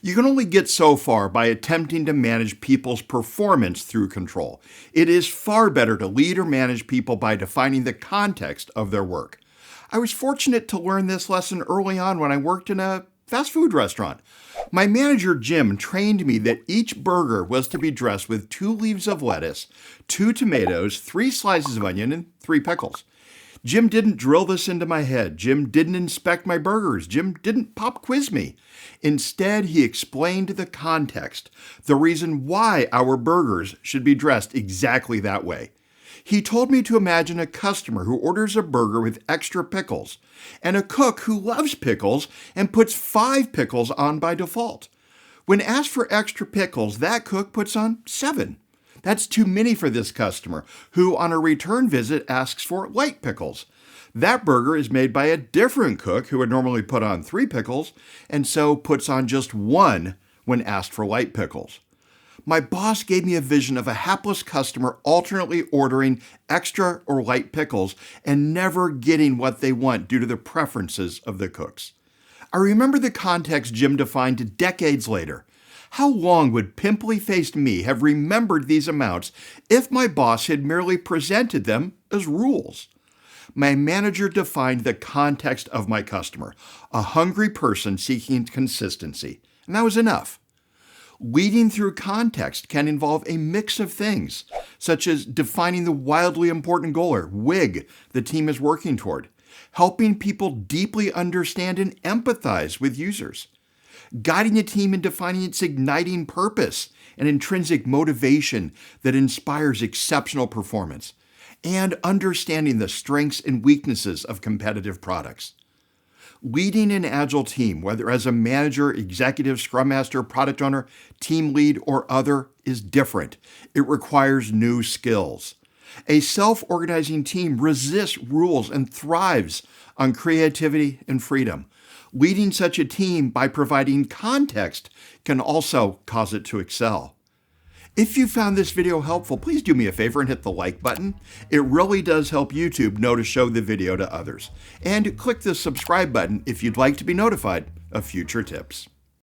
You can only get so far by attempting to manage people's performance through control. It is far better to lead or manage people by defining the context of their work. I was fortunate to learn this lesson early on when I worked in a fast food restaurant. My manager, Jim, trained me that each burger was to be dressed with 2 leaves of lettuce, 2 tomatoes, 3 slices of onion, and 3 pickles. Jim didn't drill this into my head. Jim didn't inspect my burgers. Jim didn't pop quiz me. Instead, he explained the context, the reason why our burgers should be dressed exactly that way. He told me to imagine a customer who orders a burger with extra pickles and a cook who loves pickles and puts 5 pickles on by default. When asked for extra pickles, that cook puts on 7. That's too many for this customer, who on a return visit asks for light pickles. That burger is made by a different cook who would normally put on 3 pickles and so puts on just 1 when asked for light pickles. My boss gave me a vision of a hapless customer alternately ordering extra or light pickles and never getting what they want due to the preferences of the cooks. I remember the context Jim defined decades later. How long would pimply-faced me have remembered these amounts if my boss had merely presented them as rules? My manager defined the context of my customer, a hungry person seeking consistency, and that was enough. Leading through context can involve a mix of things, such as defining the wildly important goal or WIG the team is working toward, helping people deeply understand and empathize with users, guiding a team in defining its igniting purpose and intrinsic motivation that inspires exceptional performance, and understanding the strengths and weaknesses of competitive products. Leading an Agile team, whether as a manager, executive, scrum master, product owner, team lead, or other, is different. It requires new skills. A self-organizing team resists rules and thrives on creativity and freedom. Leading such a team by providing context can also cause it to excel. If you found this video helpful, please do me a favor and hit the like button. It really does help YouTube know to show the video to others. And click the subscribe button if you'd like to be notified of future tips.